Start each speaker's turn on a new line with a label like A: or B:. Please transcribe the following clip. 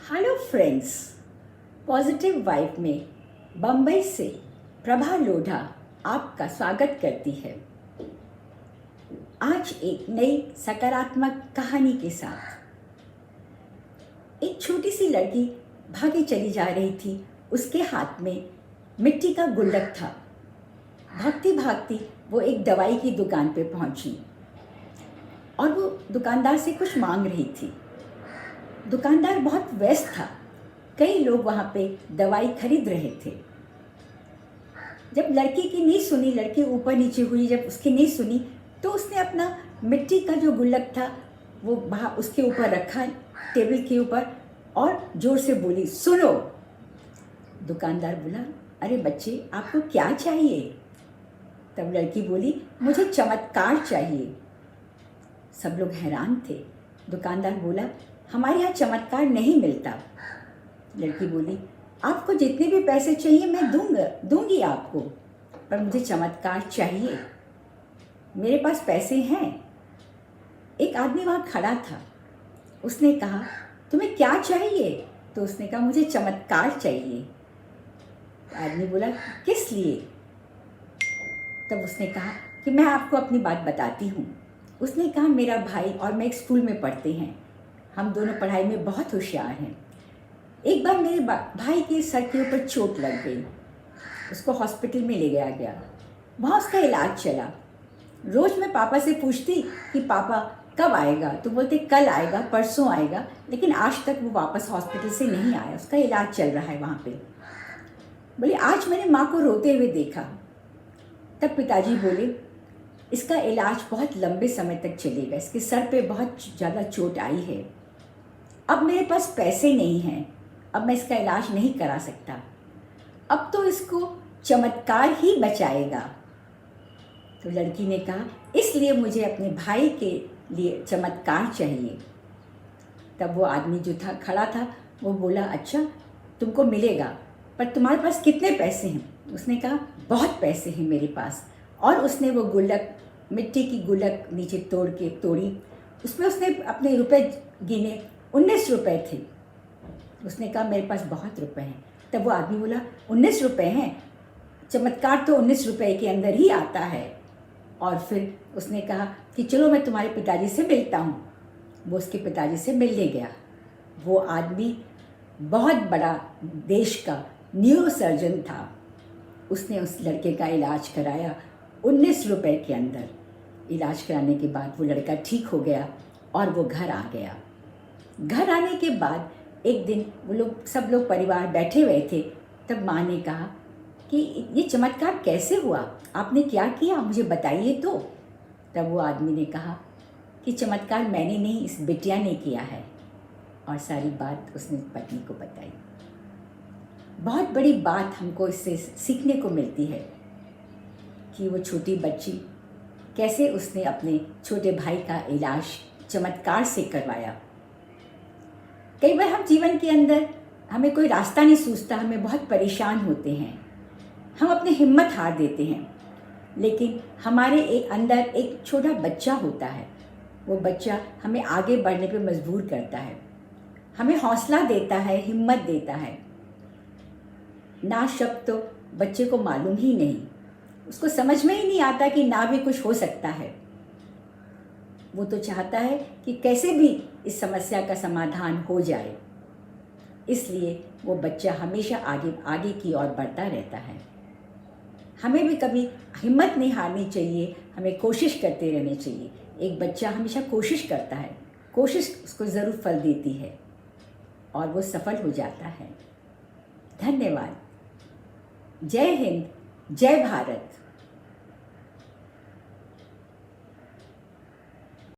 A: Hello friends, positive vibe में बम्बई से प्रभा लोढ़ा आपका स्वागत करती है। आज एक नई सकारात्मक कहानी के साथ। एक छोटी सी लड़की भागी चली जा रही थी। उसके हाथ में मिट्टी का गुल्लक था। भागती भागती वो एक दवाई की दुकान पे पहुंची और वो दुकानदार से कुछ मांग रही थी। दुकानदार बहुत व्यस्त था। कई लोग वहाँ पे दवाई खरीद रहे थे। जब लड़की की नहीं सुनी, लड़की ऊपर नीचे हुई, जब उसकी नहीं सुनी तो उसने अपना मिट्टी का जो गुल्लक था वो वहाँ उसके ऊपर रखा, टेबल के ऊपर, और जोर से बोली, सुनो। दुकानदार बोला, अरे बच्चे, आपको क्या चाहिए? तब लड़की बोली, मुझे चमत्कार चाहिए। सब लोग हैरान थे। दुकानदार बोला, हमारे यहाँ चमत्कार नहीं मिलता। लड़की बोली, आपको जितने भी पैसे चाहिए मैं दूंगी आपको, पर मुझे चमत्कार चाहिए। मेरे पास पैसे हैं। एक आदमी वहाँ खड़ा था। उसने कहा, तुम्हें क्या चाहिए? तो उसने कहा, मुझे चमत्कार चाहिए। आदमी बोला, किस लिए? तब उसने कहा कि मैं आपको अपनी बात बताती हूँ। उसने कहा, मेरा भाई और मैं एक स्कूल में पढ़ते हैं। हम दोनों पढ़ाई में बहुत होशियार हैं। एक बार मेरे भाई के सर के ऊपर चोट लग गई। उसको हॉस्पिटल में ले गया गया। वहाँ उसका इलाज चला। रोज़ मैं पापा से पूछती कि पापा कब आएगा, तो बोलते कल आएगा, परसों आएगा, लेकिन आज तक वो वापस हॉस्पिटल से नहीं आया। उसका इलाज चल रहा है वहाँ पे। बोले, आज मैंने माँ को रोते हुए देखा। तब पिताजी बोले, इसका इलाज बहुत लंबे समय तक चलेगा, इसके सर पे बहुत ज़्यादा चोट आई है। अब मेरे पास पैसे नहीं हैं, अब मैं इसका इलाज नहीं करा सकता। अब तो इसको चमत्कार ही बचाएगा। तो लड़की ने कहा, इसलिए मुझे अपने भाई के लिए चमत्कार चाहिए। तब वो आदमी जो था खड़ा था वो बोला, अच्छा तुमको मिलेगा, पर तुम्हारे पास कितने पैसे हैं? उसने कहा, बहुत पैसे हैं मेरे पास। और उसने वो गुल्लक, मिट्टी की गुल्लक नीचे तोड़ी। उसमें उसने अपने रुपए गिने। 19 रुपए थे। उसने कहा, मेरे पास बहुत रुपए हैं। तब वो आदमी बोला, 19 रुपए हैं? चमत्कार तो 19 रुपए के अंदर ही आता है। और फिर उसने कहा कि चलो मैं तुम्हारे पिताजी से मिलता हूँ। वो उसके पिताजी से मिलने गया। वो आदमी बहुत बड़ा देश का न्यूरो सर्जन था। उसने उस लड़के का इलाज कराया 19 रुपए के अंदर। इलाज कराने के बाद वो लड़का ठीक हो गया और वो घर आ गया। घर आने के बाद एक दिन सब लोग परिवार बैठे हुए थे। तब माँ ने कहा कि ये चमत्कार कैसे हुआ? आपने क्या किया, मुझे बताइए तो। तब वो आदमी ने कहा कि चमत्कार मैंने नहीं, इस बिटिया ने किया है। और सारी बात उसने पत्नी को बताई। बहुत बड़ी बात हमको इससे सीखने को मिलती है कि वो छोटी बच्ची कैसे उसने अपने छोटे भाई का इलाज चमत्कार से करवाया। कई बार हम जीवन के अंदर हमें कोई रास्ता नहीं सूझता, हमें बहुत परेशान होते हैं, हम अपनी हिम्मत हार देते हैं, लेकिन हमारे अंदर एक छोटा बच्चा होता है। वो बच्चा हमें आगे बढ़ने पे मजबूर करता है, हमें हौसला देता है, हिम्मत देता है। ना शब्द तो बच्चे को मालूम ही नहीं, उसको समझ में ही नहीं आता कि ना भी कुछ हो सकता है। वो तो चाहता है कि कैसे भी इस समस्या का समाधान हो जाए। इसलिए वो बच्चा हमेशा आगे की ओर बढ़ता रहता है। हमें भी कभी हिम्मत नहीं हारनी चाहिए, हमें कोशिश करते रहनी चाहिए। एक बच्चा हमेशा कोशिश करता है, कोशिश उसको ज़रूर फल देती है और वो सफल हो जाता है। धन्यवाद। जय हिंद, जय भारत।